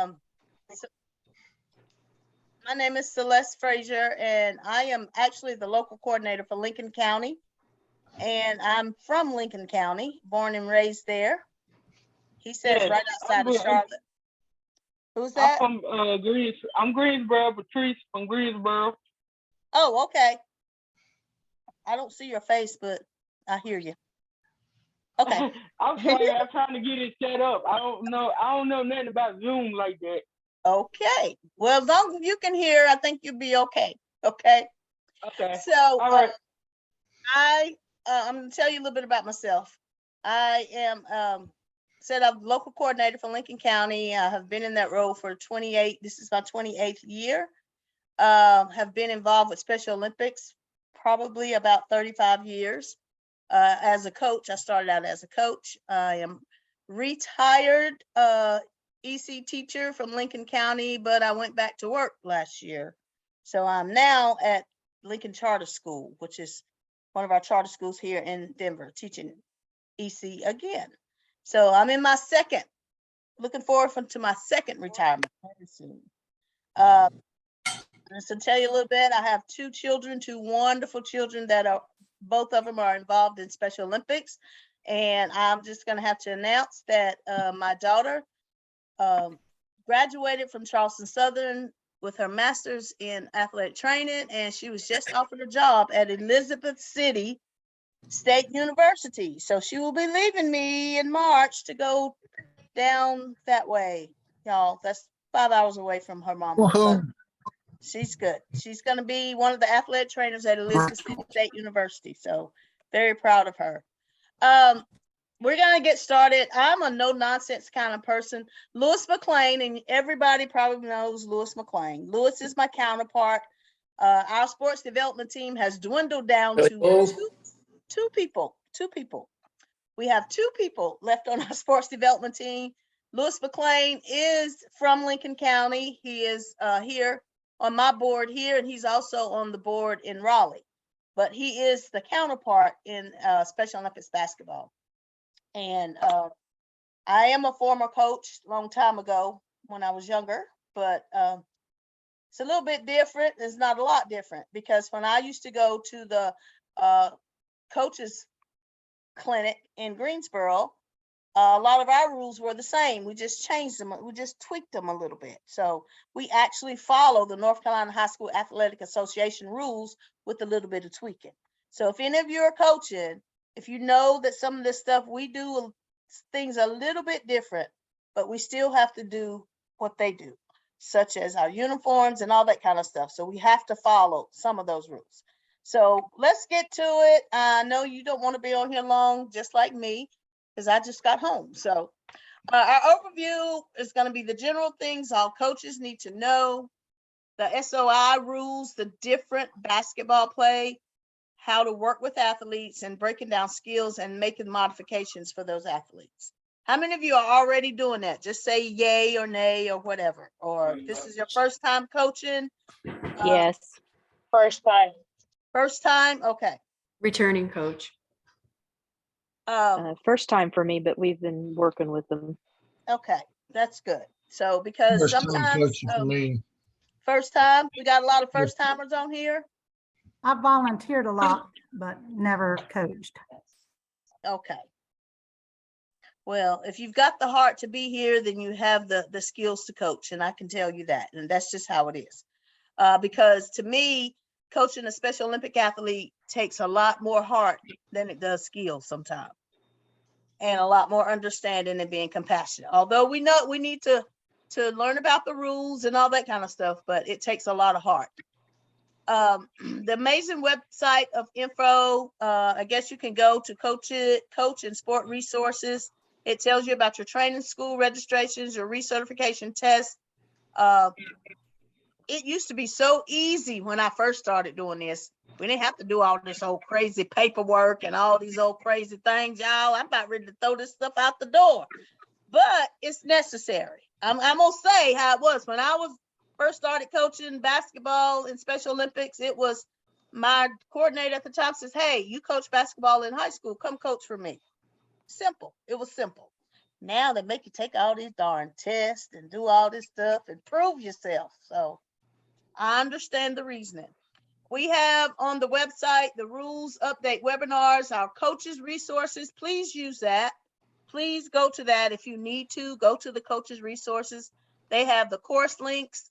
So my name is Celeste Frazier, and I am actually the local coordinator for Lincoln County. And I'm from Lincoln County, born and raised there. He says Yes, right outside of Charlotte. Who's I'm that? from I'm Greensboro, Patrice from Greensboro. Oh, okay. I don't see your face, but I hear you. Okay. I'm trying to get it set up. I don't know nothing about Zoom like that. Okay. Well, as long as you can hear, I think you'll be okay. Okay. Okay. So All right. I'm going to tell you a little bit about myself. I am said I'm local coordinator for Lincoln County. I have been in that role for 28. This is my 28th year. Have been involved with Special Olympics probably about 35 years. As a coach, I started out as a coach. I am retired EC teacher from Lincoln County, but I went back to work last year. So I'm now at Lincoln Charter School, which is one of our charter schools here in Denver, teaching EC again. So I'm in my second, looking forward to my second retirement very soon. Just to tell you a little bit, I have two children, two wonderful children that are, both of them are involved in Special Olympics. And I'm just going to have to announce that my daughter graduated from Charleston Southern with her master's in athletic training, and she was just offered a job at Elizabeth City State University. So she will be leaving me in March to go down that way. Y'all, that's 5 hours away from her mama. But she's good. She's going to be one of the athletic trainers at Elizabeth City State University. So very proud of her. We're going to get started. I'm a no nonsense kind of person. Lewis McLean, and everybody probably knows Lewis McLean. Lewis is my counterpart. Our sports development team has dwindled down to two people. We have two people left on our sports development team. Lewis McLean is from Lincoln County. He is here on my board here, and he's also on the board in Raleigh. But he is the counterpart in Special Olympics basketball. And I am a former coach a long time ago when I was younger, but it's a little bit different. It's not a lot different, because when I used to go to the coaches clinic in Greensboro, a lot of our rules were the same. We just changed them. We just tweaked them a little bit. So we actually follow the North Carolina High School Athletic Association rules with a little bit of tweaking. So if any of you are coaching, if you know that some of this stuff we do things a little bit different, but we still have to do what they do, such as our uniforms and all that kind of stuff. So we have to follow some of those rules. So let's get to it. I know you don't want to be on here long, just like me, because I just got home. So our overview is going to be the general things all coaches need to know, the SOI rules, the different basketball play, how to work with athletes, and breaking down skills and making modifications for those athletes. How many of you are already doing that? Just say yay or nay or whatever. Or this is your first time coaching? Yes. First time. First time? Okay. Returning coach. First time for me, but we've been working with them. Okay, that's good. So because First time sometimes coaching for me. first time, we got a lot of first timers on here. I volunteered a lot, but never coached. Okay. Well, if you've got the heart to be here, then you have the skills to coach, and I can tell you that, and that's just how it is. Because to me, coaching a Special Olympic athlete takes a lot more heart than it does skill sometimes, and a lot more understanding and being compassionate. Although we know we need to learn about the rules and all that kind of stuff, but it takes a lot of heart. The amazing website of info, I guess you can go to Coach and Sport Resources. It tells you about your training school registrations, your recertification tests. It used to be so easy when I first started doing this. We didn't have to do all this old crazy paperwork and all these old crazy things, y'all. I'm about ready to throw this stuff out the door, but it's necessary. I'm gonna say how it was when I was first started coaching basketball in Special Olympics. It was my coordinator at the time says, "Hey, you coach basketball in high school, come coach for me." Simple. It was simple. Now they make you take all these darn tests and do all this stuff and prove yourself. So I understand the reasoning. We have on the website the rules update webinars, our coaches resources. Please use that. Please go to that if you need to. Go to the coaches resources. They have the course links.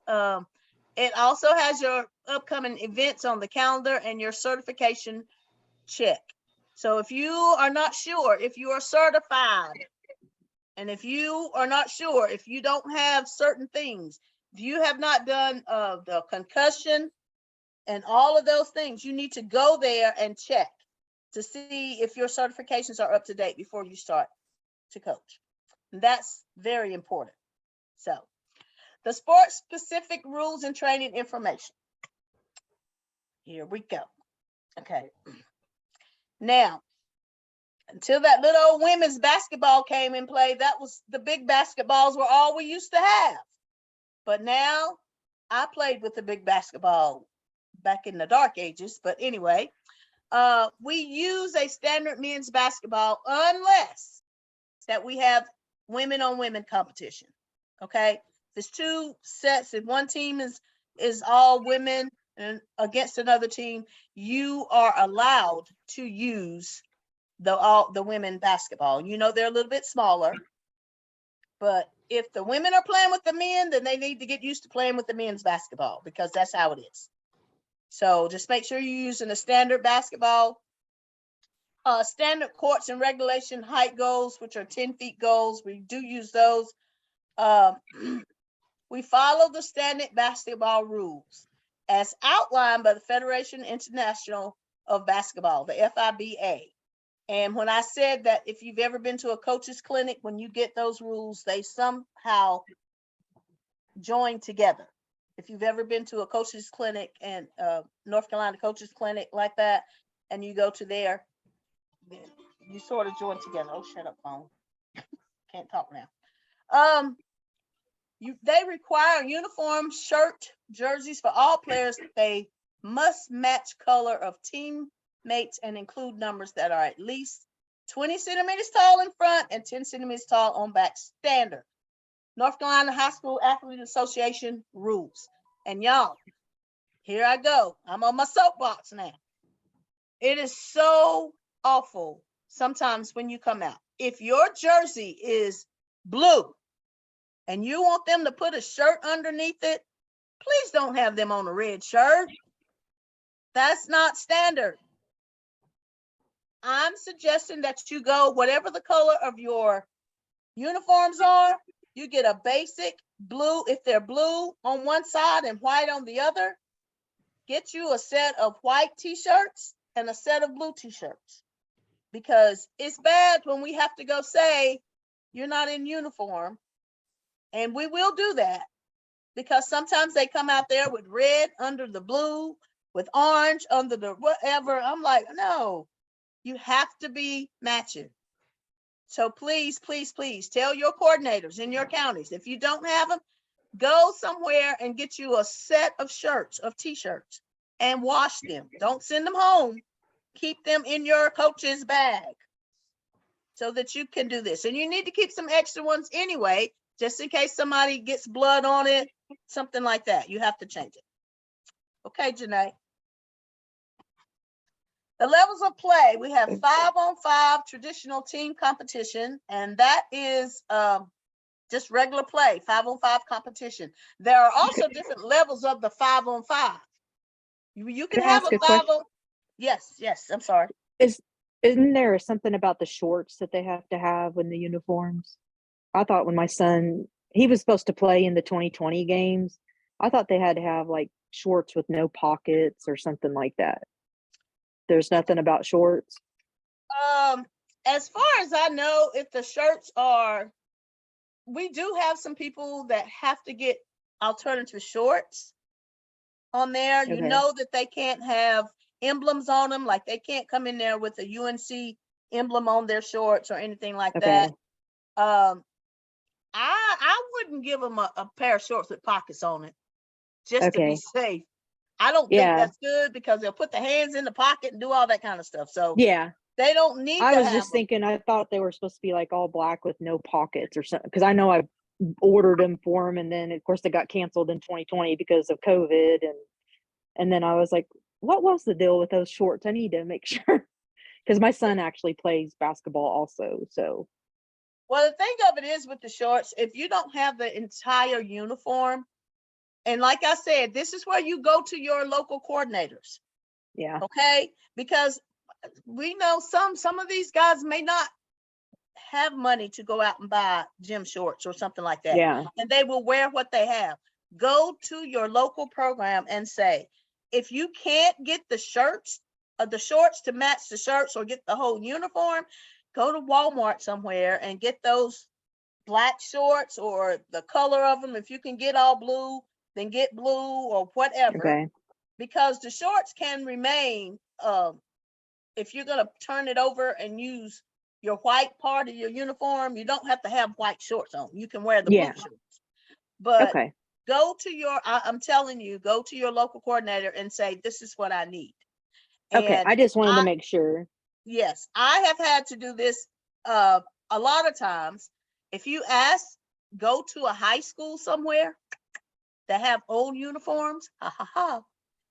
It also has your upcoming events on the calendar and your certification check. So if you are not sure if you are certified, and if you are not sure if you don't have certain things, if you have not done the concussion and all of those things, you need to go there and check to see if your certifications are up to date before you start to coach. And that's very important. So the sports specific rules and training information. Here we go. Okay. Now, until that little old women's basketball came in play, that was the big basketballs were all we used to have. But now I played with the big basketball back in the dark ages. But anyway, we use a standard men's basketball unless that we have women on women competition. Okay. There's two sets. If one team is all women and against another team, you are allowed to use the women basketball. You know, they're a little bit smaller, but if the women are playing with the men, then they need to get used to playing with the men's basketball because that's how it is. So just make sure you're using a standard basketball, standard courts and regulation height goals, which are 10 feet goals. We do use those. We follow the standard basketball rules as outlined by the Federation International of Basketball, the FIBA. And when I said that if you've ever been to a coach's clinic, when you get those rules, they somehow join together. If you've ever been to a coach's clinic and North Carolina coach's clinic like that, and you go to there, you sort of join together. Oh, shut up, phone. Can't talk now. They require uniform shirt jerseys for all players. They must match color of teammates and include numbers that are at least 20 centimeters tall in front and 10 centimeters tall on back. Standard North Carolina High School Athlete Association rules. And y'all, here I go. I'm on my soapbox now. It is so awful sometimes when you come out. If your jersey is blue and you want them to put a shirt underneath it, please don't have them on a red shirt. That's not standard. I'm suggesting that you go whatever the color of your uniforms are, you get a basic blue, if they're blue on one side and white on the other, get you a set of white t-shirts and a set of blue t-shirts. Because it's bad when we have to go say, you're not in uniform. And we will do that because sometimes they come out there with red under the blue, with orange under the whatever. I'm like, no, you have to be matching. So please, please, please tell your coordinators in your counties, if you don't have them, go somewhere and get you a set of shirts, of t-shirts, and wash them. Don't send them home. Keep them in your coach's bag so that you can do this. And you need to keep some extra ones anyway, just in case somebody gets blood on it, something like that. You have to change it. Okay, Janae. The levels of play, we have 5-on-5 traditional team competition, and that is just regular play, 5-on-5 competition. There are also different levels of the 5-on-5. You can Can I have ask a a question? 5-on. Yes, I'm sorry. Isn't there something about the shorts that they have to have in the uniforms? I thought when my son, he was supposed to play in the 2020 games, I thought they had to have like shorts with no pockets or something like that. There's nothing about shorts. As far as I know, if the shirts are, we do have some people that have to get alternative shorts on there. You Okay. know that they can't have emblems on them, like they can't come in there with a UNC emblem on their shorts or anything like Okay. that. I wouldn't give them a pair of shorts with pockets on it, just to be Okay. safe. I don't think Yeah. that's good because they'll put the hands in the pocket and do all that kind of stuff. So Yeah. They don't need I to was have just them. thinking, I thought they were supposed to be like all black with no pockets or something. Because I know I ordered them for them, and then of course they got canceled in 2020 because of COVID, and then I was like, what was the deal with those shorts? I need to make sure because my son actually plays basketball also. So Well, the thing of it is with the shorts, if you don't have the entire uniform, and like I said, this is where you go to your local coordinators, yeah, okay? Because we know some of these guys may not have money to go out and buy gym shorts or something like that. yeah, And they will wear what they have. Go to your local program and say, if you can't get the shorts to match the shirts or get the whole uniform, go to Walmart somewhere and get those black shorts or the color of them. If you can get all blue, then get blue or whatever, okay, because the shorts can remain. If you're going to turn it over and use your white part of your uniform, you don't have to have white shorts on. You can wear the blue yeah, shorts. But okay, go to I'm telling you, go to your local coordinator and say, this is what I need. okay. And I just wanted to make sure. yes, I have had to do this a lot of times. If you ask, go to a high school somewhere that have old uniforms,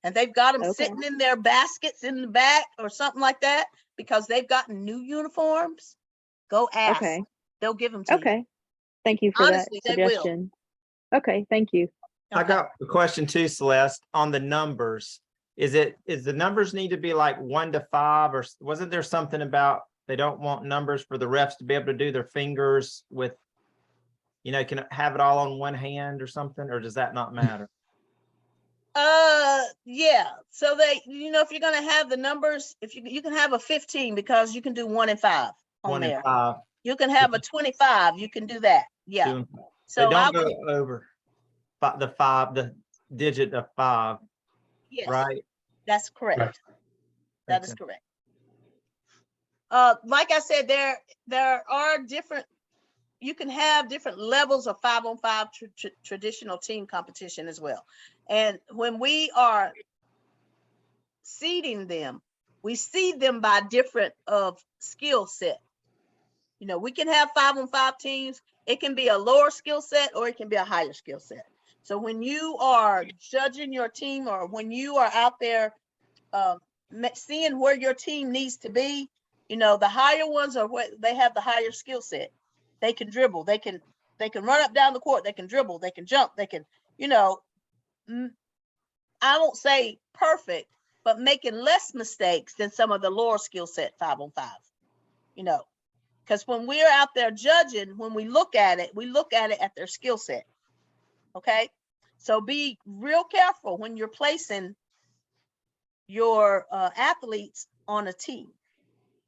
and they've got them Okay, sitting in their baskets in the back or something like that because they've gotten new uniforms, go ask. okay, They'll give them to you. okay. Thank you for that Honestly, they will. suggestion. Okay, thank you. I Okay. got a question too, Celeste, on the numbers. Is the numbers need to be like 1 to 5, or wasn't there something about they don't want numbers for the refs to be able to do their fingers with, can have it all on one hand or something, or does that not matter? Yeah. So if you're gonna have the numbers, if you can have a 15 because you can do 1 and 5 on 1 and there. 5. You can have a 25. You can do that. Yeah. They So don't go over the digit of 5, yes, right? that's correct. Right. That is Okay. correct. Like I said, there are different. You can have different levels of 5-on-5 traditional team competition as well. And when we are seeding them, we seed them by different of skill set. We can have 5-on-5 teams. It can be a lower skill set or it can be a higher skill set. So when you are judging your team or when you are out there seeing where your team needs to be, the higher ones are what they have the higher skill set. They can dribble, they can run up down the court, they can dribble, they can jump, they can, I won't say perfect, but making less mistakes than some of the lower skill set 5-on-5, because when we're out there judging, when we look at it at their skill set. Okay. So be real careful when you're placing your athletes on a team.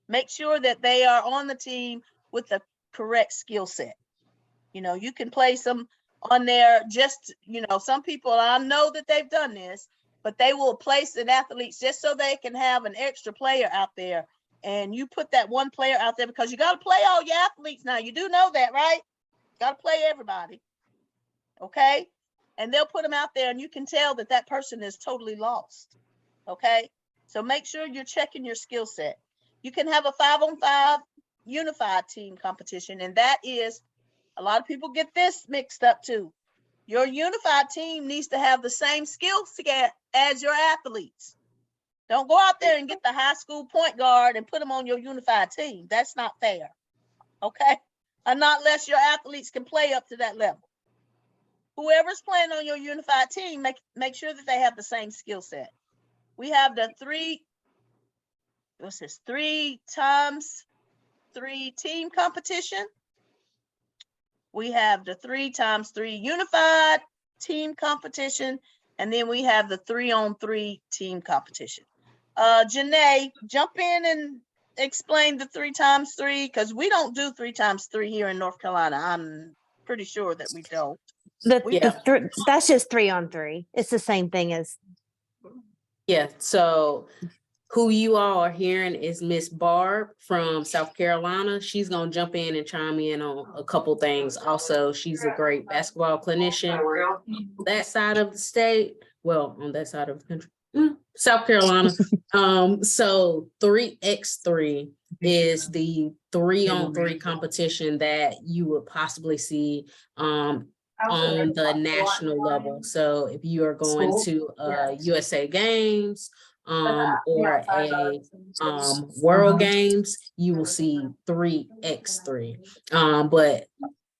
Make sure that they are on the team with the correct skill set. You can place them on there just, some people, I know that they've done this, but they will place an athletes just so they can have an extra player out there. And you put that one player out there because you got to play all your athletes now. You do know that, right? Got to play everybody. Okay. And they'll put them out there and you can tell that person is totally lost. Okay. So make sure you're checking your skill set. You can have a 5-on-5 unified team competition. And that is, a lot of people get this mixed up too. Your unified team needs to have the same skill set as your athletes. Don't go out there and get the high school point guard and put them on your unified team. That's not fair. Okay. And not unless your athletes can play up to that level. Whoever's playing on your unified team, make sure that they have the same skill set. We have the 3x3 team competition. We have the 3x3 unified team competition. And then we have the 3-on-3 team competition. Janae, jump in and explain the 3x3 because we don't do 3x3 here in North Carolina. I'm pretty sure that we don't. That's just 3-on-3. It's the same thing as. Yeah. So who you all are hearing is Miss Barb from South Carolina. She's going to jump in and chime in on a couple things. Also, she's a great basketball clinician on that side of the state. Well, on that side of the country, South Carolina. So 3x3 is the 3-on-3 competition that you would possibly see on the national level. So if you are going to USA Games or a World Games, you will see 3x3. But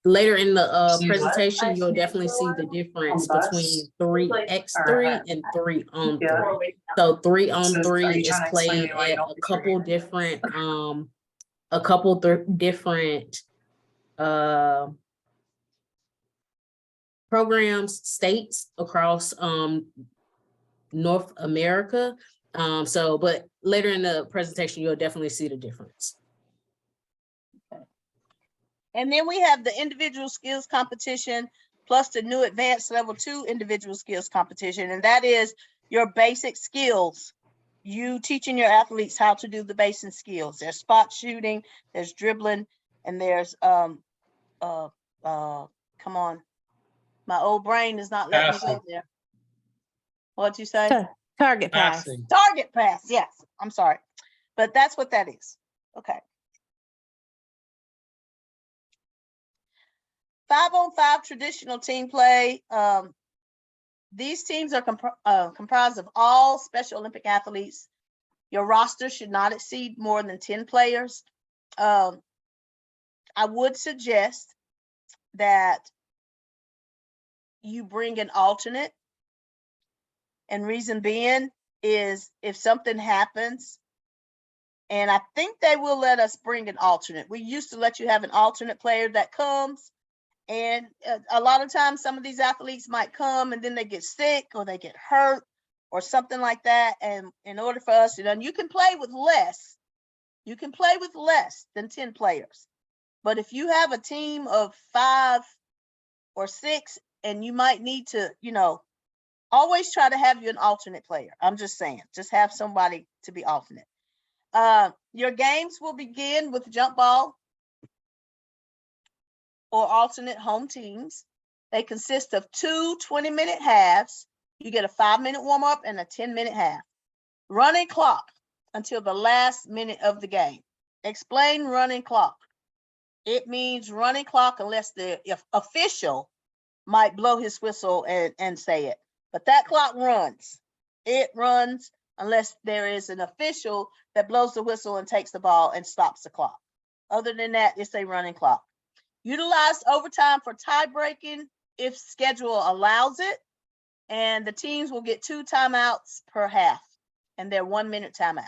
later in the presentation, you'll definitely see the difference between 3x3 and 3-on-3. So 3-on-3 is played at a couple different different programs, states across North America. But later in the presentation, you'll definitely see the difference. And then we have the individual skills competition plus the new advanced level 2 individual skills competition. And that is your basic skills. You teaching your athletes how to do the basic skills. There's spot shooting, there's dribbling, and there's come on. My old brain is not letting me go there. What'd you say? Target pass. Target pass, yes. I'm sorry. But that's what that is. Okay. 5-on-5 traditional team play. These teams are comprised of all Special Olympic athletes. Your roster should not exceed more than 10 players. I would suggest that you bring an alternate. And reason being is if something happens, and I think they will let us bring an alternate. We used to let you have an alternate player that comes. And a lot of times some of these athletes might come and then they get sick or they get hurt or something like that. And in order for us to, you can play with less. You can play with less than 10 players. But if you have a team of 5 or 6 and you might need to, always try to have you an alternate player. I'm just saying, just have somebody to be alternate. Your games will begin with jump ball or alternate home teams. They consist of 2 20-minute halves. You get a 5-minute warm-up and a 10-minute half. Running clock until the last minute of the game. Explain running clock. It means running clock unless the official might blow his whistle and say it. But that clock runs. It runs unless there is an official that blows the whistle and takes the ball and stops the clock. Other than that, it's a running clock. Utilize overtime for tie breaking if schedule allows it. And the teams will get 2 timeouts per half. And they're 1-minute timeouts.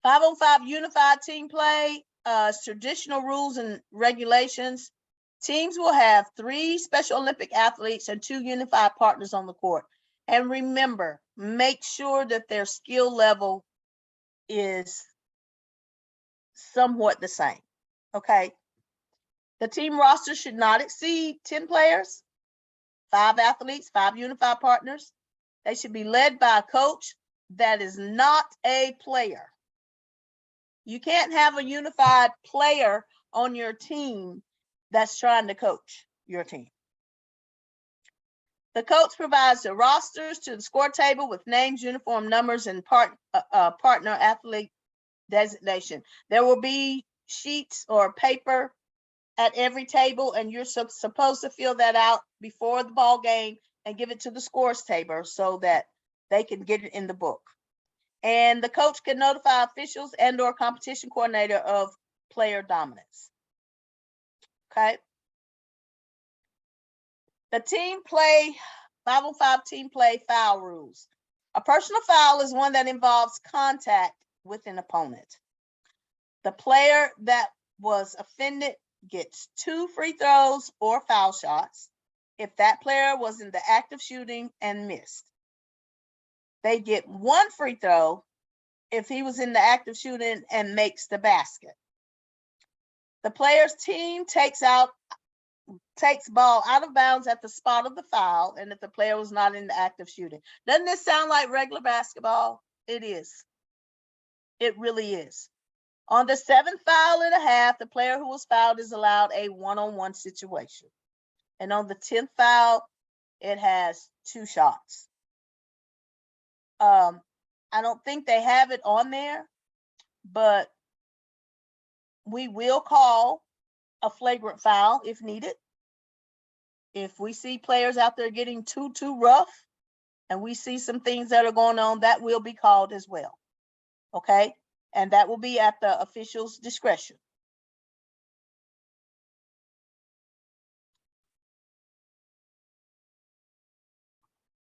5-on-5 unified team play, traditional rules and regulations. Teams will have 3 Special Olympic athletes and 2 unified partners on the court. And remember, make sure that their skill level is somewhat the same, okay? The team roster should not exceed 10 players, 5 athletes, 5 unified partners. They should be led by a coach that is not a player. You can't have a unified player on your team that's trying to coach your team. The coach provides the rosters to the score table with names, uniform numbers, and partner athlete designation. There will be sheets or paper at every table, and you're supposed to fill that out before the ball game and give it to the scores table so that they can get it in the book. And the coach can notify officials and or competition coordinator of player dominance. Okay. The team play, 5-on-5 team play foul rules. A personal foul is one that involves contact with an opponent. The player that was offended gets 2 free throws or foul shots if that player was in the act of shooting and missed. They get 1 free throw if he was in the act of shooting and makes the basket. The player's team takes ball out of bounds at the spot of the foul, and if the player was not in the act of shooting. Doesn't this sound like regular basketball? It is. It really is. On the 7th foul and a half, the player who was fouled is allowed a 1-on-1 situation. And on the 10th foul, it has 2 shots. I don't think they have it on there, but we will call a flagrant foul if needed. If we see players out there getting too rough and we see some things that are going on, that will be called as well. Okay? And that will be at the official's discretion.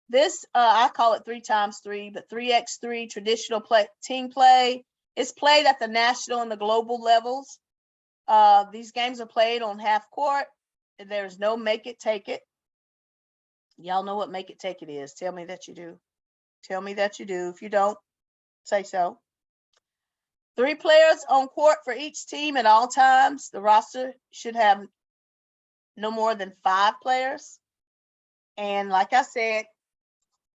This, I call it 3x3, but 3x3 traditional team play is played at the national and the global levels. These games are played on half court. There's no make it, take it. Y'all know what make it, take it is. Tell me that you do. Tell me that you do. If you don't, say so. 3 players on court for each team at all times. The roster should have no more than 5 players. And like I said,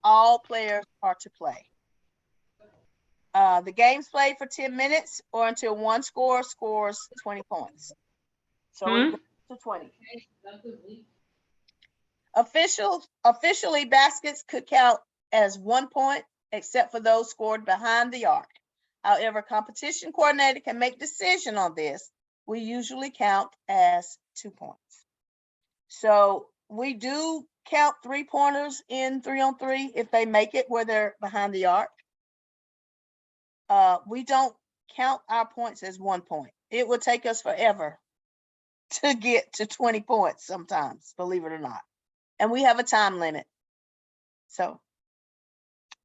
all players are to play. The game's played for 10 minutes or until one scorer scores 20 points. So it goes to 20. Officially, baskets could count as 1 point, except for those scored behind the arc. However, competition coordinator can make decision on this. We usually count as 2 points. So we do count 3-pointers in 3-on-3 if they make it where they're behind the arc. We don't count our points as 1 point. It would take us forever to get to 20 points sometimes, believe it or not. And we have a time limit. So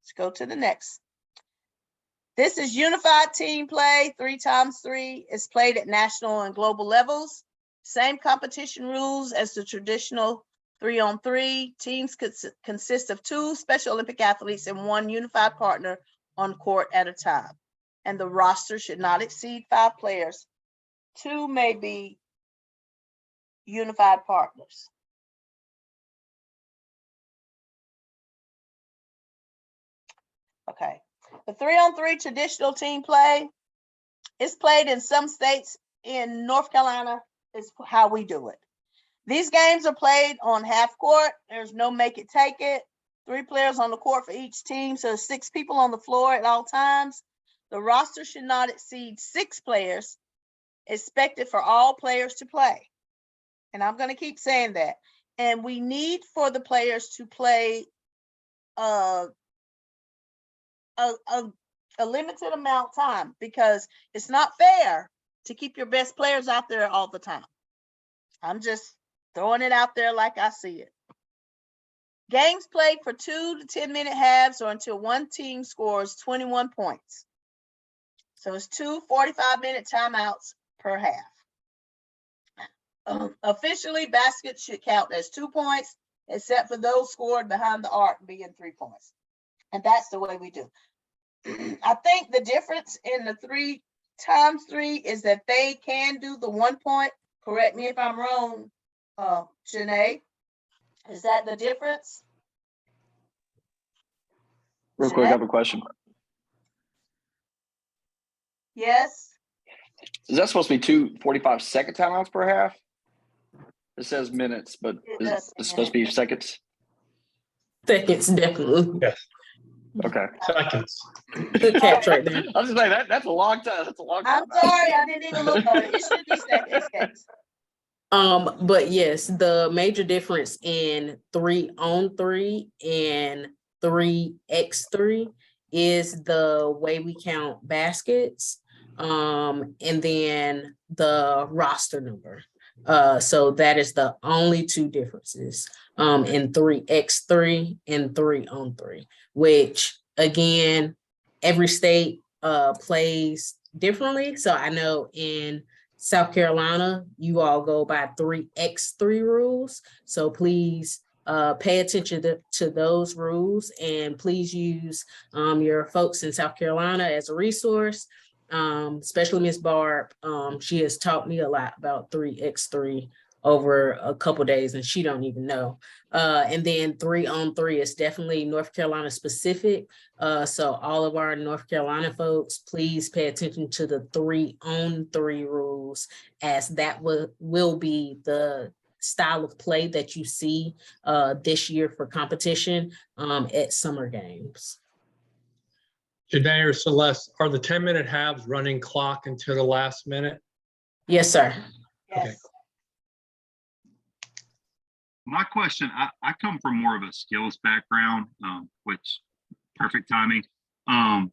let's go to the next. This is unified team play, 3x3. It's played at national and global levels. Same competition rules as the traditional 3-on-3. Teams consist of 2 Special Olympic athletes and 1 unified partner on court at a time. And the roster should not exceed 5 players. 2 may be unified partners. Okay. The 3-on-3 traditional team play is played in some states. In North Carolina is how we do it. These games are played on half court. There's no make it, take it. 3 players on the court for each team, so 6 people on the floor at all times. The roster should not exceed 6 players, expected for all players to play. And I'm going to keep saying that. And we need for the players to play a limited amount of time, because it's not fair to keep your best players out there all the time. I'm just throwing it out there like I see it. Games played for 2 to 10-minute halves or until one team scores 21 points. So it's 2 45-minute timeouts per half. Officially, baskets should count as 2 points, except for those scored behind the arc being 3 points. And that's the way we do. I think the difference in the 3x3 is that they can do the 1 point. Correct me if I'm wrong, Janae. Is that the difference? Real quick, I have a question. Yes. Is that supposed to be 2 45-second timeouts per half? It says minutes, but it's supposed to be seconds? Seconds, definitely. Yes, Okay. seconds. Good catch right there. I was just like, that's a long time. That's a long time. I'm sorry, I didn't even look at it. It should be seconds, yes. But yes, the major difference in 3-on-3 and 3x3 is the way we count baskets, and then the roster number. So that is the only 2 differences in 3x3 and 3-on-3, which again, every state plays differently. So I know in South Carolina, you all go by 3x3 rules. So please pay attention to those rules, and please use your folks in South Carolina as a resource, especially Ms. Barb. She has taught me a lot about 3x3 over a couple days, and she don't even know. And then 3-on-3 is definitely North Carolina specific. So all of our North Carolina folks, please pay attention to the 3-on-3 rules, as that will be the style of play that you see this year for competition at summer games. Janae or Celeste, are the 10-minute halves running clock until the last minute? Yes, sir. Okay. Yes. My question, I come from more of a skills background, which perfect timing. I'm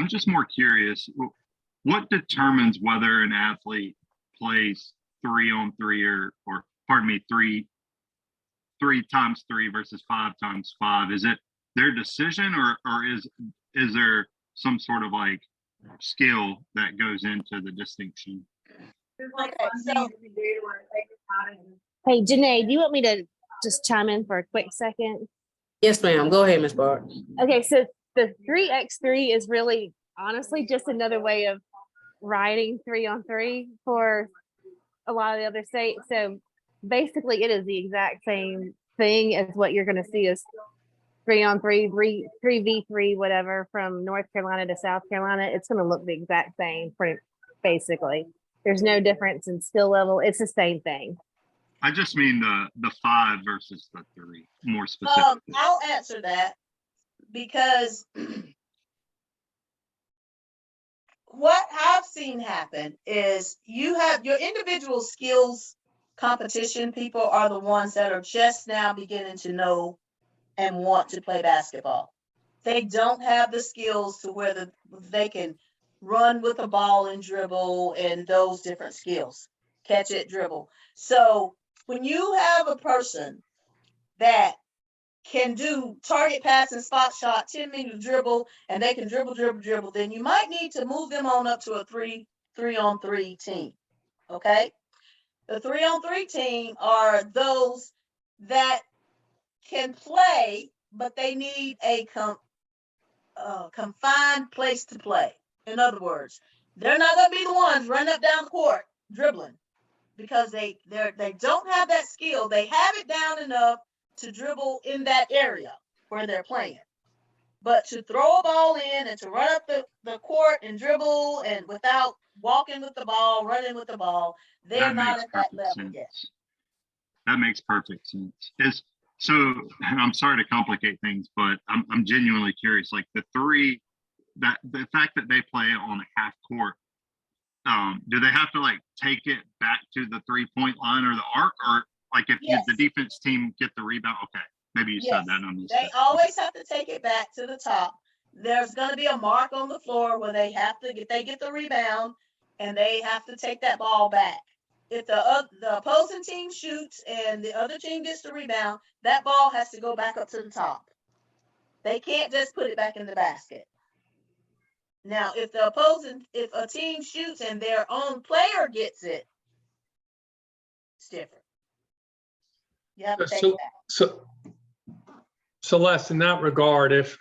just more curious, what determines whether an athlete plays 3-on-3 or pardon me, 3x3 versus 5x5? Is it their decision or is there some sort of like skill that goes into the distinction? Okay, so Hey, Janae, do you want me to just chime in for a quick second? Yes, ma'am. Go ahead, Ms. Barr. Okay, so the 3x3 is really honestly just another way of writing 3-on-3 for a lot of the other states. So basically, it is the exact same thing as what you're going to see as 3-on-3, 3v3, whatever, from North Carolina to South Carolina. It's going to look the exact same, basically. There's no difference in skill level. It's the same thing. I just mean the 5 versus the 3, more specifically. I'll answer that because what I've seen happen is you have your individual skills competition people are the ones that are just now beginning to know and want to play basketball. They don't have the skills to where they can run with the ball and dribble and those different skills, catch it, dribble. So when you have a person that can do target pass and spot shot, 10-meter dribble, and they can dribble, then you might need to move them on up to a 3-on-3 team. Okay? The 3-on-3 team are those that can play, but they need a confined place to play. In other words, they're not going to be the ones running up down the court dribbling because they don't have that skill. They have it down enough to dribble in that area where they're playing. But to throw a ball in and to run up the court and dribble and without walking with the ball, running with the ball, they're not at that level yet. That makes perfect sense. So, and I'm sorry to complicate things, but I'm genuinely curious. Like the fact that they play on a half court, do they have to like take it back to the 3-point line or the arc, or like if the defense team get the rebound? Okay, maybe you said that on this. They always have to take it back to the top. There's going to be a mark on the floor where they get the rebound, and they have to take that ball back. If the opposing team shoots and the other team gets the rebound, that ball has to go back up to the top. They can't just put it back in the basket. Now, if a team shoots and their own player gets it, it's different. You have to take it back. So Celeste, in that regard, if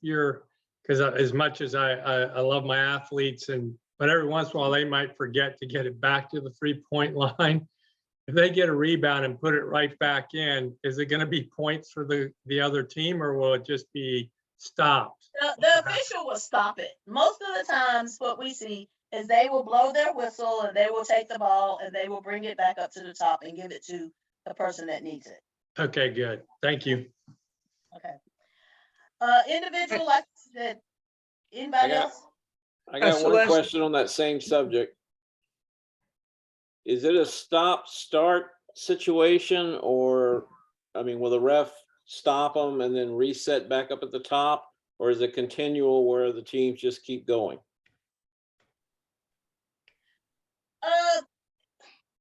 you're, because as much as I love my athletes, but every once in a while they might forget to get it back to the 3-point line. If they get a rebound and put it right back in, is it going to be points for the other team, or will it just be stopped? The official will stop it. Most of the times what we see is they will blow their whistle and they will take the ball and they will bring it back up to the top and give it to the person that needs it. Okay, good. Thank you. Okay. Individual, like I said, anybody else? I got one question on that same subject. Is it a stop-start situation, or, I mean, will the ref stop them and then reset back up at the top, or is it continual where the teams just keep going?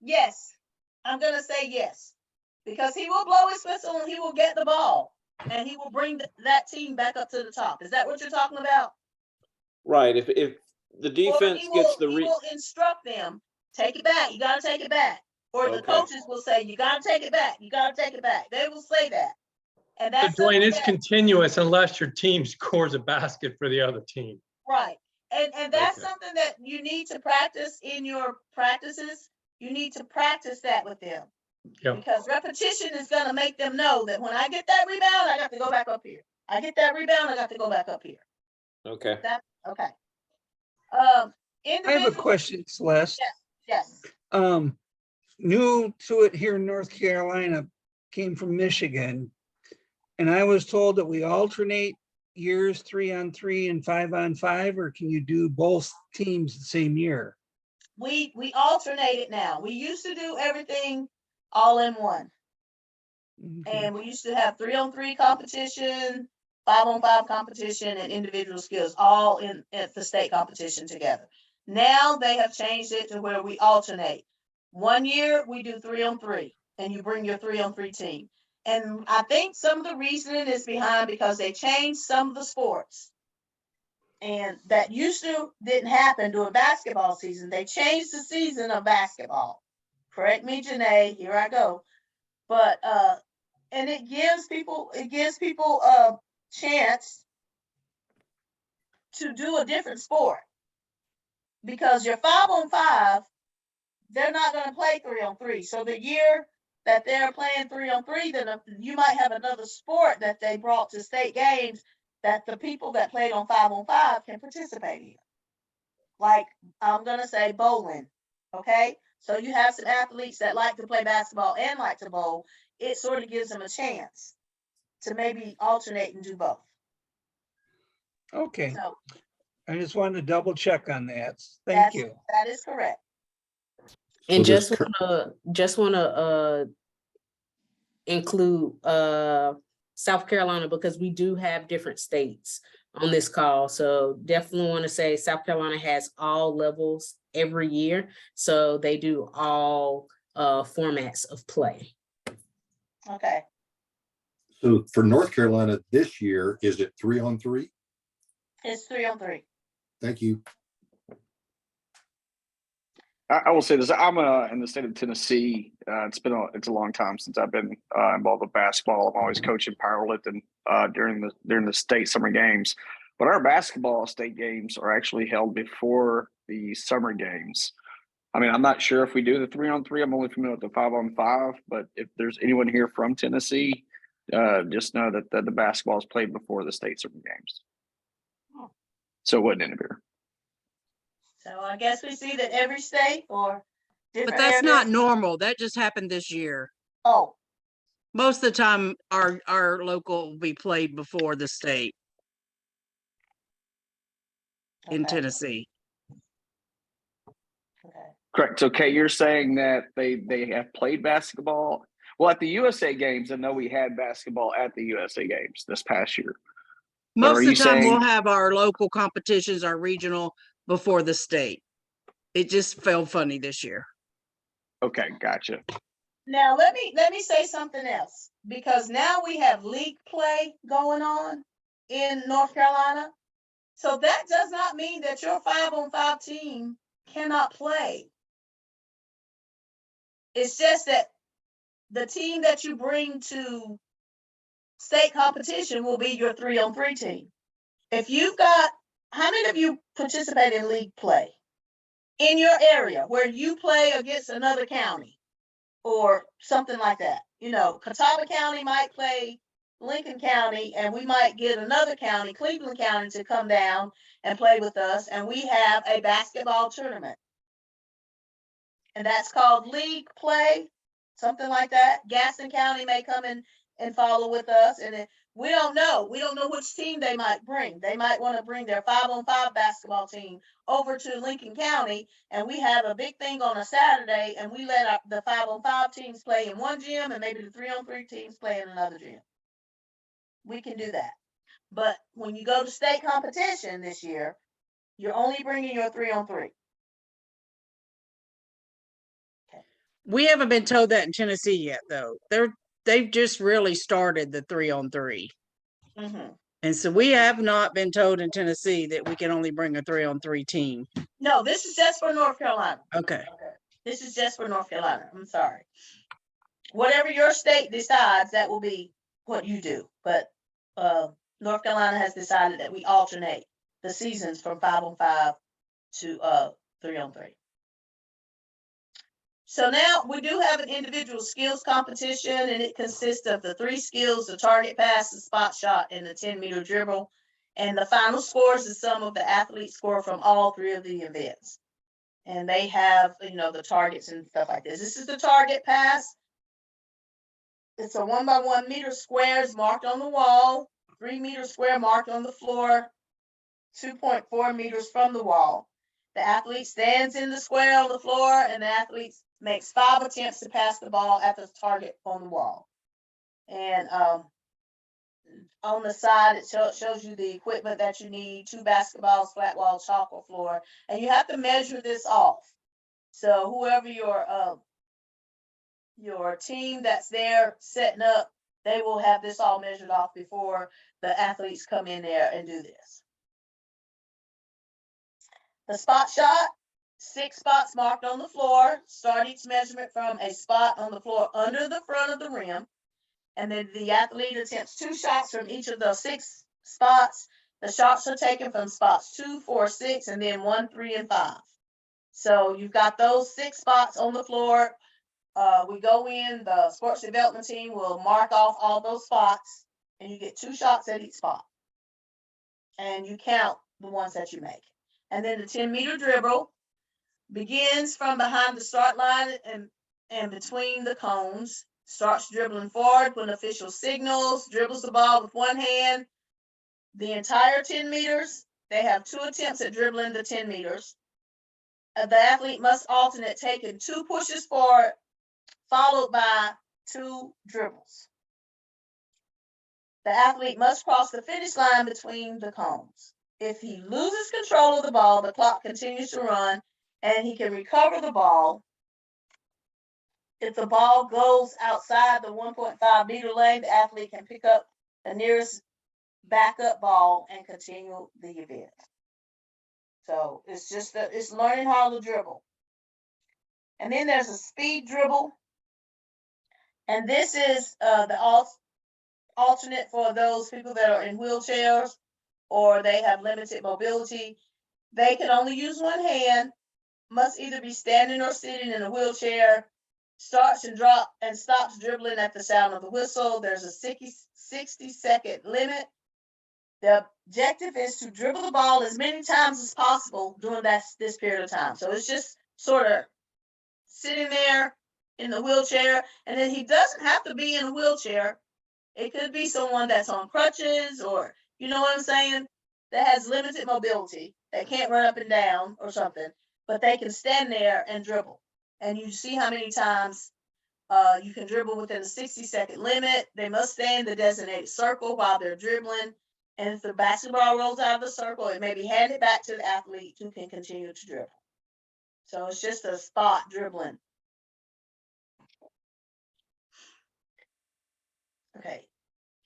Yes. I'm going to say yes. Because he will blow his whistle and he will get the ball and he will bring that team back up to the top. Is that what you're talking about? Right. If the defense he will instruct them, take it back. You got to take it back. Or the coaches will say, you got to take it back. You got to take it back. They will say that. And that's Dwayne, it's continuous unless your team scores a basket for the other team. Right. And that's something that you need to practice in your practices. You need to practice that with them. Yep. Because repetition is going to make them know that when I get that rebound, I got to go back up here. I get that rebound, I got to go back up here. Okay. Okay. I have a question, Celeste. Yes. New to it here in North Carolina, came from Michigan, and I was told that we alternate years, 3-on-3 and 5-on-5, or can you do both teams the same year? We alternate it now. We used to do everything all in one. Okay. And we used to have 3-on-3 competition, 5-on-5 competition, and individual skills all in at the state competition together. Now they have changed it to where we alternate. 1 year we do 3-on-3, and you bring your 3-on-3 team. And I think some of the reasoning is behind because they changed some of the sports. And that used to didn't happen during basketball season. They changed the season of basketball. Correct me, Janae, here I go. But and it gives people a chance to do a different sport. Because your 5-on-5, they're not going to play 3-on-3. So the year that they're playing 3-on-3, then you might have another sport that they brought to state games that the people that played on 5-on-5 can participate in. Like, I'm going to say bowling, okay? So you have some athletes that like to play basketball and like to bowl. It sort of gives them a chance to maybe alternate and do both. Okay. So I just wanted to double check on that. Thank you. that is correct. And So this just wanna include South Carolina, because we do have different states on this call. So definitely want to say South Carolina has all levels every year. So they do all formats of play. Okay. So for North Carolina this year, is it 3-on-3? It's 3-on-3. Thank you. I will say this: I'm in the state of Tennessee. It's a long time since I've been involved with basketball. I'm always coaching powerlifting during the state summer games. But our basketball state games are actually held before the summer games. I mean, I'm not sure if we do the 3-on-3. I'm only familiar with the 5-on-5. But if there's anyone here from Tennessee, just know that the basketball is played before the state summer games. So it wouldn't interfere. So I guess we see that every state or different But that's not areas- normal. That just happened this year. Oh, Most of the time, our local will be played before the state in okay, Tennessee. okay. Correct. So, Kate, you're saying that they have played basketball. Well, at the USA games, I know we had basketball at the USA games this past year. But Most are of the you time, we'll saying- have our local competitions, our regional, before the state. It just felt funny this year. Okay, gotcha. Now let me say something else, because now we have league play going on in North Carolina. So that does not mean that your 5-on-5 team cannot play. It's just that the team that you bring to state competition will be your 3-on-3 team. If you've got, how many of you participate in league play in your area where you play against another county or something like that? You know, Catawba County might play Lincoln County, and we might get another county, Cleveland County, to come down and play with us, and we have a basketball tournament. And that's called league play, something like that. Gaston County may come in and follow with us, and we don't know. We don't know which team they might bring. They might want to bring their 5-on-5 basketball team over to Lincoln County, and we have a big thing on a Saturday, and we let the 5-on-5 teams play in one gym, and maybe the 3-on-3 teams play in another gym. We can do that. But when you go to state competition this year, you're only bringing your 3-on-3. We haven't been told that in Tennessee yet, though. They've just really started the 3-on-3. Mm-hmm. And so we have not been told in Tennessee that we can only bring a 3-on-3 team. No, this is just for North Carolina. Okay. This is just for North Carolina. I'm sorry. Whatever your state decides, that will be what you do. But North Carolina has decided that we alternate the seasons from 5-on-5 to 3-on-3. So now we do have an individual skills competition, and it consists of the 3 skills: the target pass, the spot shot, and the 10-meter dribble. And the final scores is some of the athletes score from all 3 of the events. And they have, you know, the targets and stuff like this. This is the target pass. It's a 1 by 1 meter squares marked on the wall, 3-meter square marked on the floor, 2.4 meters from the wall. The athlete stands in the square on the floor, and the athlete makes 5 attempts to pass the ball at the target on the wall. And on the side, it shows you the equipment that you need: 2 basketballs, flat wall, chalk, or floor, and you have to measure this off. So whoever your team that's there setting up, they will have this all measured off before the athletes come in there and do this. The spot shot, 6 spots marked on the floor. Start each measurement from a spot on the floor under the front of the rim. And then the athlete attempts 2 shots from each of those 6 spots. The shots are taken from spots 2, 4, 6, and then 1, 3, and 5. So you've got those 6 spots on the floor. We go in, the sports development team will mark off all those spots, and you get 2 shots at each spot. And you count the ones that you make. And then the 10-meter dribble begins from behind the start line and between the cones. Starts dribbling forward when official signals, dribbles the ball with one hand. The entire 10 meters, they have 2 attempts at dribbling the 10 meters. The athlete must alternate taking 2 pushes forward, followed by 2 dribbles. The athlete must cross the finish line between the cones. If he loses control of the ball, the clock continues to run, and he can recover the ball. If the ball goes outside the 1.5 meter lane, the athlete can pick up the nearest backup ball and continue the event. So it's just it's learning how to dribble. And then there's a speed dribble. And this is the alternate for those people that are in wheelchairs or they have limited mobility. They can only use one hand, must either be standing or sitting in a wheelchair, starts and stops dribbling at the sound of the whistle. There's a 60-second limit. The objective is to dribble the ball as many times as possible during this period of time. So it's just sort of sitting there in the wheelchair, and then he doesn't have to be in a wheelchair. It could be someone that's on crutches, or you know what I'm saying, that has limited mobility, that can't run up and down or something, but they can stand there and dribble. And you see how many times you can dribble within a 60-second limit. They must stay in the designated circle while they're dribbling. And if the basketball rolls out of the circle, it may be handed back to the athlete who can continue to dribble. So it's just a spot dribbling. Okay.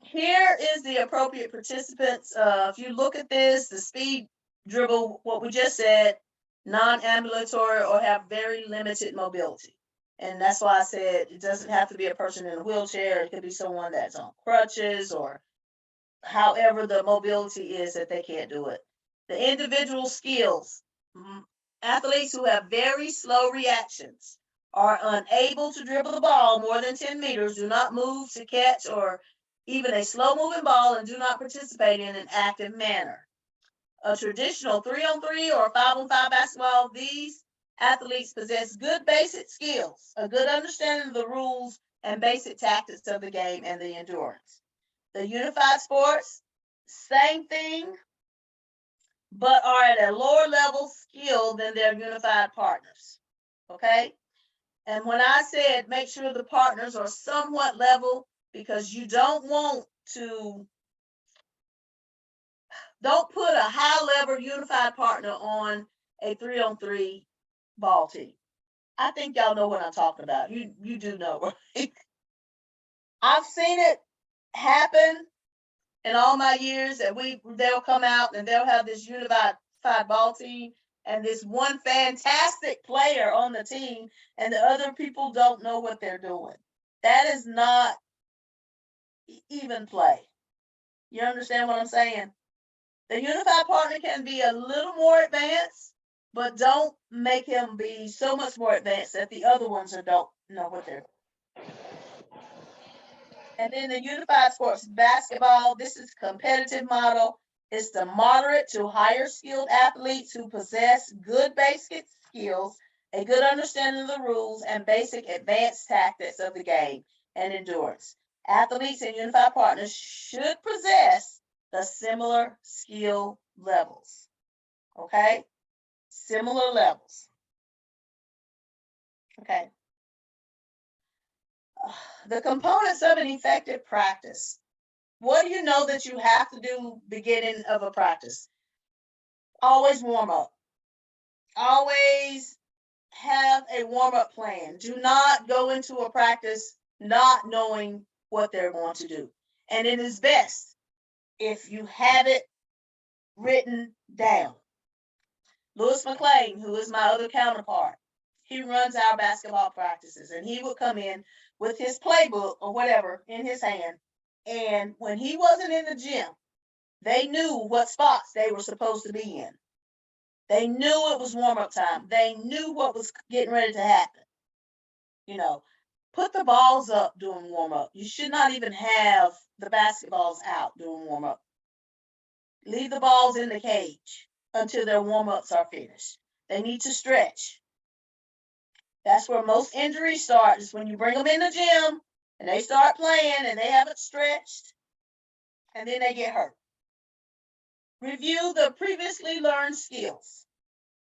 Here is the appropriate participants. If you look at this, the speed dribble, what we just said, non-ambulatory or have very limited mobility. And that's why I said it doesn't have to be a person in a wheelchair. It could be someone that's on crutches or however the mobility is that they can't do it. The individual skills, athletes who have very slow reactions are unable to dribble the ball more than 10 meters, do not move to catch or even a slow moving ball, and do not participate in an active manner. A traditional 3-on-3 or 5-on-5 basketball, these athletes possess good basic skills, a good understanding of the rules and basic tactics of the game, and the endurance. The unified sports, same thing, but are at a lower level skill than their unified partners. Okay? And when I said make sure the partners are somewhat level, because you don't put a high level unified partner on a 3-on-3 ball team. I think y'all know what I'm talking about. You do know, right? I've seen it happen in all my years that they'll come out and they'll have this unified ball team and this one fantastic player on the team, and the other people don't know what they're doing. That is not even play. You understand what I'm saying? The unified partner can be a little more advanced, but don't make him be so much more advanced that the other ones don't know what they're doing. And then the unified sports basketball, this is competitive model. It's the moderate to higher skilled athletes who possess good basic skills, a good understanding of the rules, and basic advanced tactics of the game and endurance. Athletes and unified partners should possess the similar skill levels. Okay? Similar levels. Okay. The components of an effective practice. What do you know that you have to do beginning of a practice? Always warm up. Always have a warm-up plan. Do not go into a practice not knowing what they're going to do. And it is best if you have it written down. Lewis McLean, who is my other counterpart, he runs our basketball practices, and he would come in with his playbook or whatever in his hand. And when he wasn't in the gym, they knew what spots they were supposed to be in. They knew it was warm-up time. They knew what was getting ready to happen. You know, put the balls up during warm-up. You should not even have the basketballs out during warm-up. Leave the balls in the cage until their warm-ups are finished. They need to stretch. That's where most injuries start, is when you bring them in the gym and they start playing and they haven't stretched, and then they get hurt. Review the previously learned skills.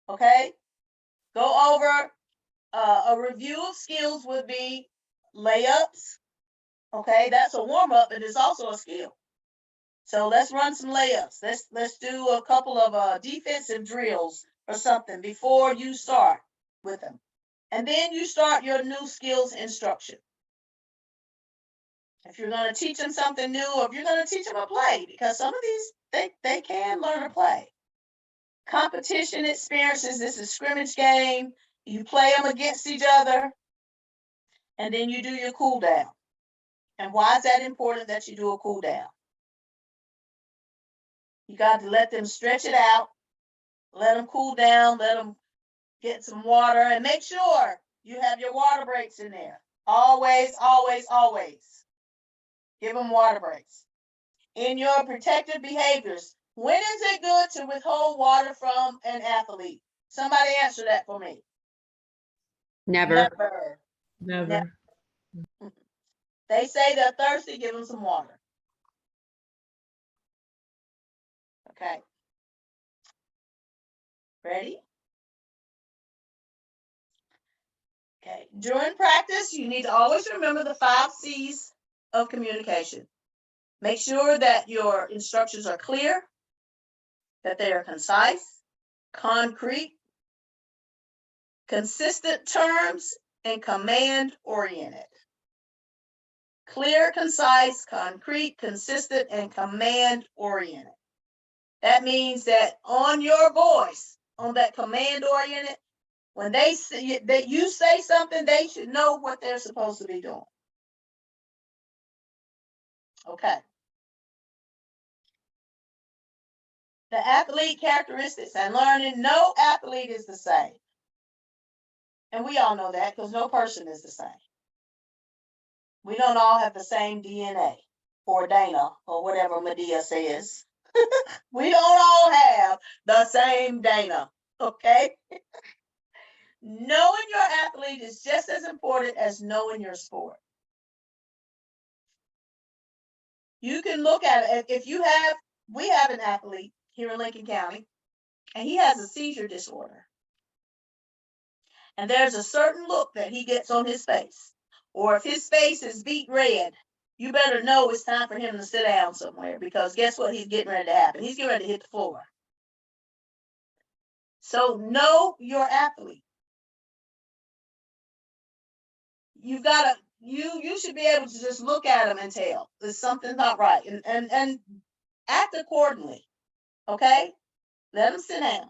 Okay? Go over a review of skills would be layups. Okay, that's a warm-up, and it's also a skill. So let's run some layups. Let's do a couple of defensive drills or something before you start with them. And then you start your new skills instruction. If you're going to teach them something new, or if you're going to teach them a play, because some of these, they can learn a play. Competition experiences, this is scrimmage game. You play them against each other, and then you do your cool down. And why is that important that you do a cool down? You got to let them stretch it out, let them cool down, let them get some water, and make sure you have your water breaks in there. Always, always, always. Give them water breaks. In your protective behaviors, when is it good to withhold water from an athlete? Somebody answer that for me. Never. Never. They say they're thirsty, give them some water. Okay. Ready? Okay. During practice, you need to always remember the 5 C's of communication. Make sure that your instructions are clear, that they are concise, concrete, consistent terms, and command-oriented. Clear, concise, concrete, consistent, and command-oriented. That means that on your voice, on that command-oriented, when they say that you say something, they should know what they're supposed to be doing. Okay. The athlete characteristics and learning, no athlete is the same. And we all know that because no person is the same. We don't all have the same DNA or Dana or whatever Medea says. We don't all have the same Dana, okay? Knowing your athlete is just as important as knowing your sport. You can look at it. If you have, we have an athlete here in Lincoln County, and he has a seizure disorder. And there's a certain look that he gets on his face. Or if his face is beet red, you better know it's time for him to sit down somewhere, because guess what he's getting ready to happen? He's getting ready to hit the floor. So know your athlete. You've got to, you should be able to just look at them and tell there's something not right, and act accordingly. Okay? Let them sit down.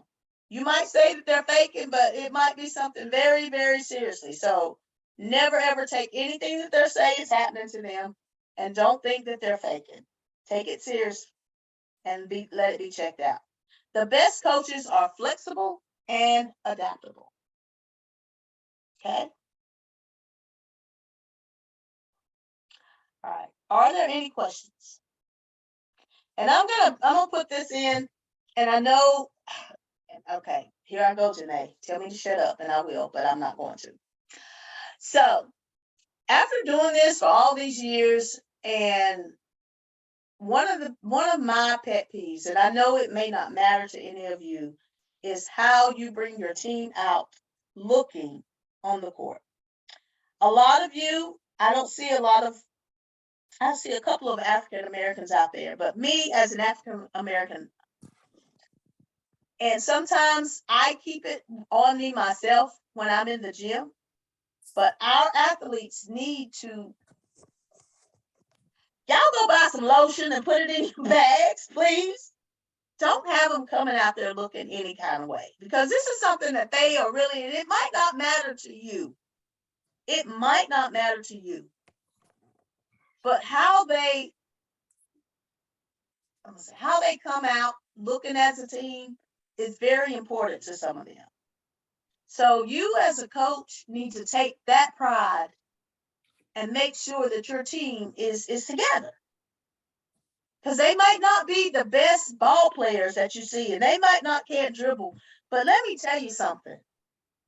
You might say that they're faking, but it might be something very, very seriously. So never ever take anything that they're saying is happening to them, and don't think that they're faking. Take it serious and let it be checked out. The best coaches are flexible and adaptable. Okay? All right. Are there any questions? And I'm gonna put this in, and I know, okay, here I go, Janae. Tell me to shut up, and I will, but I'm not going to. So after doing this for all these years and one of my pet peeves, and I know it may not matter to any of you, is how you bring your team out looking on the court. A lot of you, I see a couple of African Americans out there, but me as an African American, and sometimes I keep it on me myself when I'm in the gym, but our athletes need to, y'all go buy some lotion and put it in your bags, please. Don't have them coming out there looking any kind of way, because this is something that they are really, and it might not matter to you. It might not matter to you, but how they come out looking as a team is very important to some of them. So you as a coach need to take that pride and make sure that your team is together. Because they might not be the best ball players that you see, and they might not can't dribble. But let me tell you something.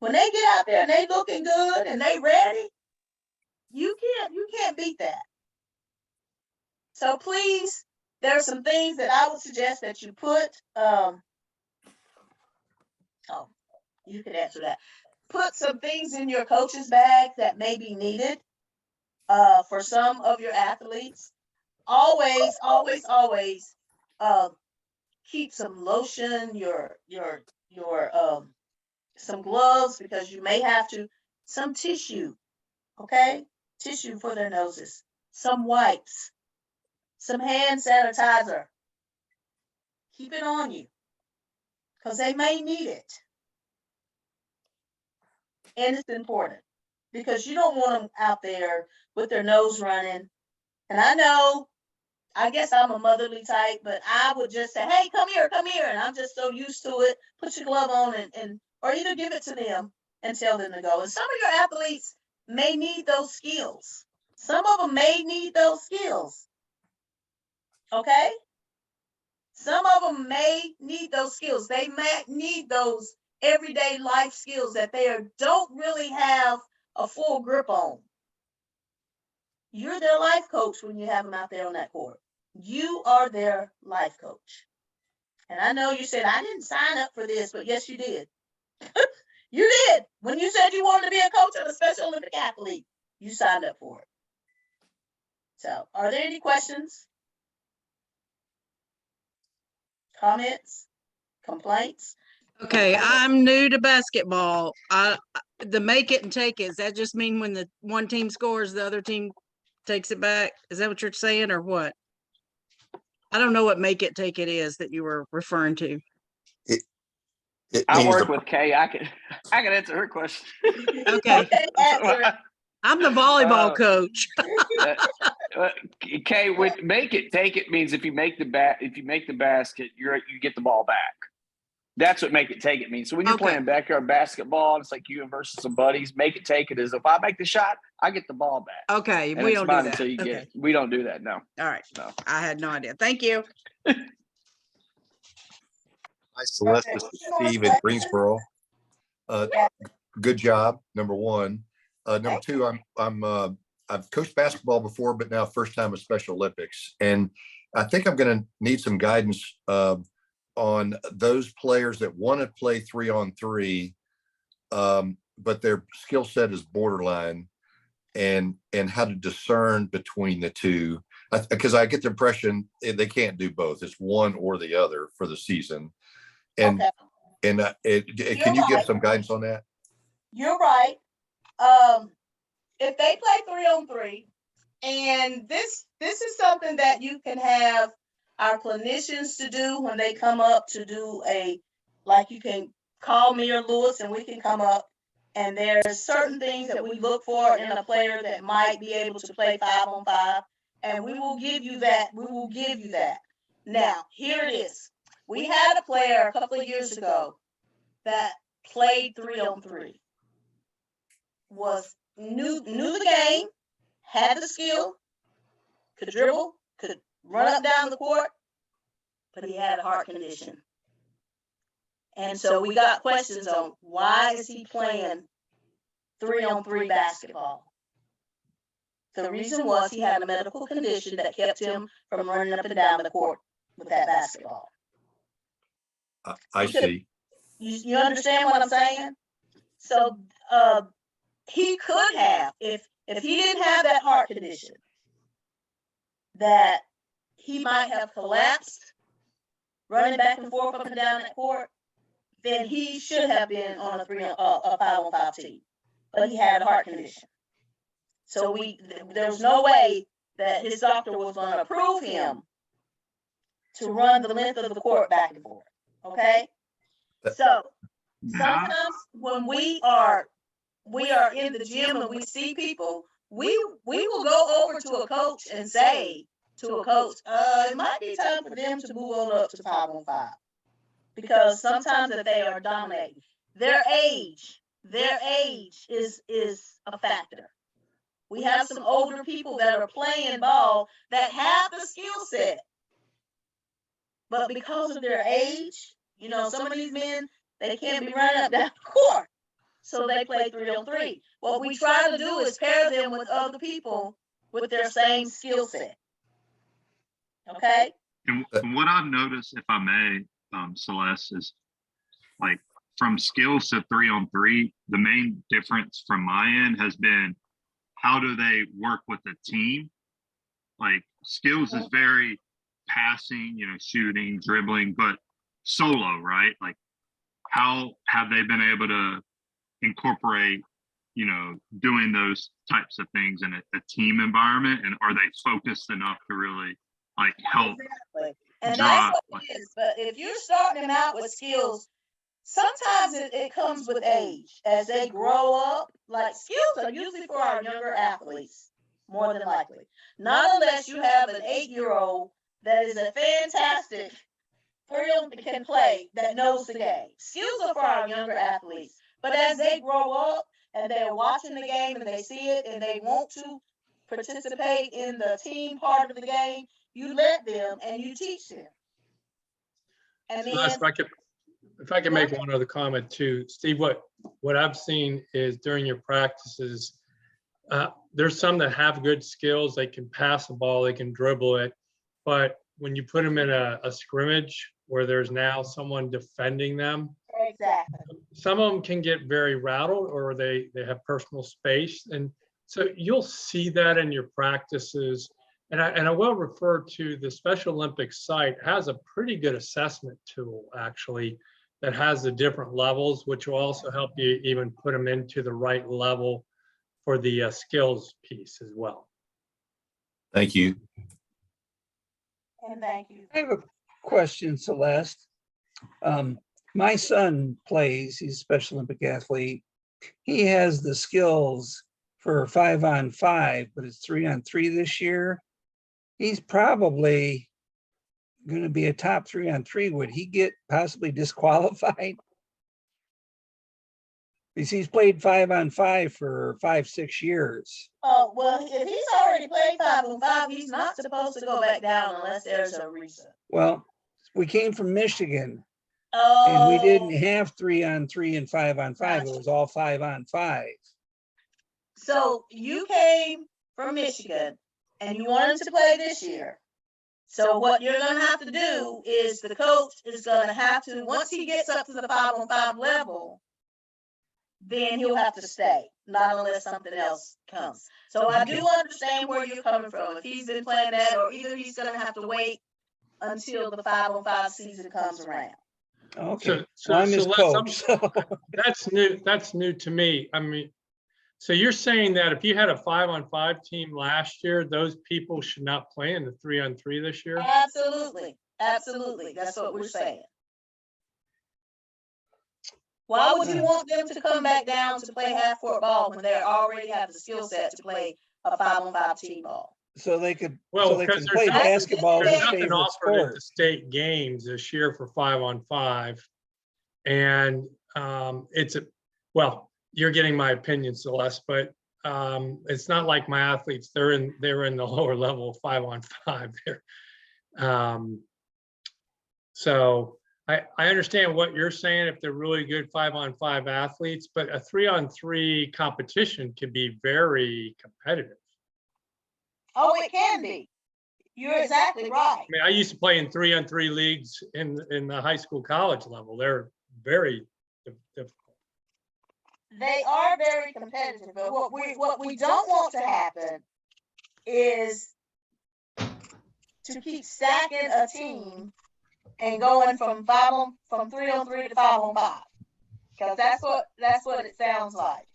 When they get out there and they looking good and they ready, you can't beat that. So please, there are some things that I would suggest that you put. You could answer that. Put some things in your coach's bag that may be needed for some of your athletes. Always keep some lotion, your some gloves, because you may have to, some tissue, okay? Tissue for their noses, some wipes, some hand sanitizer. Keep it on you, because they may need it. And it's important, because you don't want them out there with their nose running. And I guess I'm a motherly type, but I would just say, hey, come here. And I'm just so used to it. Put your glove on and or either give it to them and tell them to go. And some of your athletes may need those skills. Some of them may need those skills. Okay? Some of them may need those skills. They may need those everyday life skills that they don't really have a full grip on. You're their life coach when you have them out there on that court. You are their life coach. And I know you said, I didn't sign up for this, but yes, you did. You did. When you said you wanted to be a coach of a Special Olympic athlete, you signed up for it. So, are there any questions? Comments? Complaints? Okay, I'm new to basketball. The make it and take it, does that just mean when the one team scores, the other team takes it back? Is that what you're saying, or what? I don't know what make it take it is that you were referring to. I work with Kay. I can answer her question. Okay. Okay, answer it. I'm the volleyball coach. Kay, with make it take it means if you make the basket, you get the ball back. That's what make it take it means. So when you're playing backyard basketball, and it's like you versus some buddies, make it take it is if I make the shot, I get the ball back. Okay, and we it's don't do mine that. until you get Okay. it. We don't do that. No. All right. No. I had no idea. Thank you. Hi, Celeste. This is Steve at Greensboro. Good job. Number one. Number two, I've coached basketball before, but now first time at Special Olympics, and I think I'm going to need some guidance on those players that want to play 3-on-3, but their skill set is borderline, and how to discern between the two. Because I get the impression they can't do both. It's one or the other for the season. And can you give some guidance on that? You're right. If they play 3-on-3, and this is something that you can have our clinicians to do when they come up to do you can call me or Lewis and we can come up, and there's certain things that we look for in a player that might be able to play 5-on-5, and we will give you that. Now, here it is. We had a player a couple of years ago that played 3-on-3, was knew the game, had the skill, could dribble, could run up down the court, but he had a heart condition. And so we got questions on why is he playing 3-on-3 basketball? The reason was he had a medical condition that kept him from running up and down the court with that basketball. I see. You understand what I'm saying? So he could have, if he didn't have that heart condition, that he might have collapsed running back and forth up and down that court, then he should have been on a 5-on-5 team. But he had a heart condition. So there's no way that his doctor was going to approve him to run the length of the court back and forth. Okay? So sometimes when we are in the gym and we see people, we will go over to a coach and say to a coach, it might be time for them to move on up to 5-on-5. Because sometimes if they are dominating, their age is a factor. We have some older people that are playing ball that have the skill set, but because of their age, you know, some of these men, they can't be running up down the court, so they play 3-on-3. What we try to do is pair them with other people with their same skill set. Okay? And what I've noticed, if I may, Celeste, is like from skills to 3-on-3, the main difference from my end has been how do they work with a team? Like skills is very passing, you know, shooting, dribbling, but solo, right? Like how have they been able to incorporate, you know, doing those types of things in a team environment? And are they focused enough to really like help? Exactly. And that's what it is. But if you're starting them out with skills, sometimes it comes with age. As they grow up, like skills are usually for our younger athletes, more than likely. Not unless you have an 8-year-old that is a fantastic can play, that knows the game. Skills are for our younger athletes. But as they grow up and they're watching the game and they see it and they want to participate in the team part of the game, you let them and you teach them. And then, if I can make one other comment too, Steve, what I've seen is during your practices, there's some that have good skills. They can pass the ball, they can dribble it, but when you put them in a scrimmage where there's now someone defending them, exactly, some of them can get very rattled or they have personal space. And so you'll see that in your practices. And I will refer to the Special Olympics site has a pretty good assessment tool actually that has the different levels, which will also help you even put them into the right level for the skills piece as well. Thank you. And thank you. I have a question, Celeste. My son plays, he's a Special Olympic athlete. He has the skills for 5-on-5, but it's 3-on-3 this year. He's probably going to be a top 3-on-3. Would he get possibly disqualified? Because he's played 5-on-5 for 5-6 years. Oh, well, if he's already played 5-on-5, he's not supposed to go back down unless there's a reason. Well, we came from Michigan. Oh. And we didn't have 3-on-3 and 5-on-5. It was all 5-on-5. So you came from Michigan and you wanted to play this year. So what you're going to have to do is the coach is going to have to, once he gets up to the 5-on-5 level, then he'll have to stay, not unless something else comes. So I do understand where you're coming from. If he's been playing that, or either he's going to have to wait until the 5-on-5 season comes around. Okay, so I'm his coach. That's new to me. I mean, so you're saying that if you had a 5-on-5 team last year, those people should not play in the 3-on-3 this year? Absolutely, absolutely. That's what we're saying. Why would you want them to come back down to play half-court ball when they already have the skill set to play a 5-on-5 team ball? So they could, well, so they can play basketball. There's nothing offered at the state games this year for 5-on-5, and well, you're getting my opinion, Celeste, but it's not like my athletes. They're in the lower level of 5-on-5 there. So I understand what you're saying if they're really good 5-on-5 athletes, but a 3-on-3 competition can be very competitive. Oh, it can be. You're exactly right. I mean, I used to play in 3-on-3 leagues in the high school, college level. They're very difficult. They are very competitive, but what we don't want to happen is to keep stacking a team and going from 3-on-3 to 5-on-5. Because that's what it sounds like.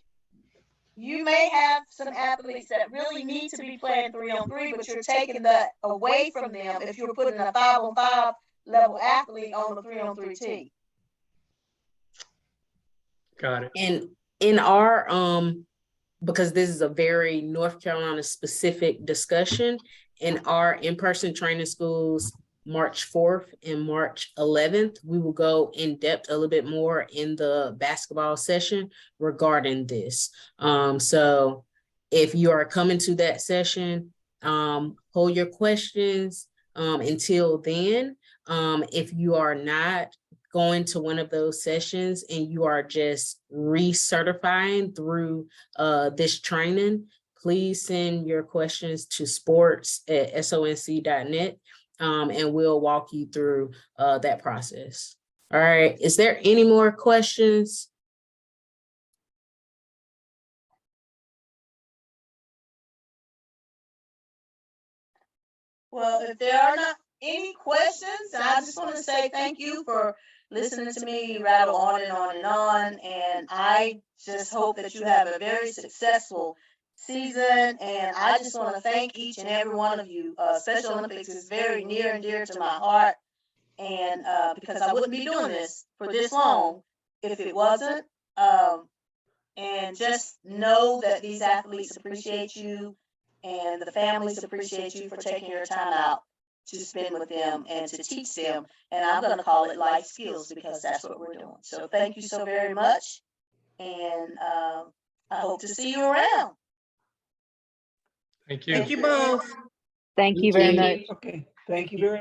You may have some athletes that really need to be playing 3-on-3, but you're taking that away from them if you're putting a 5-on-5 level athlete on the 3-on-3 team. Got it. And in our, because this is a very North Carolina specific discussion, in our in-person training schools, March 4th and March 11th, we will go in depth a little bit more in the basketball session regarding this. So if you are coming to that session, hold your questions until then. If you are not going to one of those sessions and you are just recertifying through this training, please send your questions to sports@sonc.net. And we'll walk you through that process. All right, is there any more questions? Well, if there are not any questions, I just want to say thank you for listening to me rattle on and on and on. And I just hope that you have a very successful season. And I just want to thank each and every one of you. Special Olympics is very near and dear to my heart. And because I wouldn't be doing this for this long if it wasn't. And just know that these athletes appreciate you and the families appreciate you for taking your time out to spend with them and to teach them. And I'm going to call it life skills because that's what we're doing. So thank you so very much. And I hope to see you around. Thank you. Thank you both. Thank you very Thank much. Okay, thank you very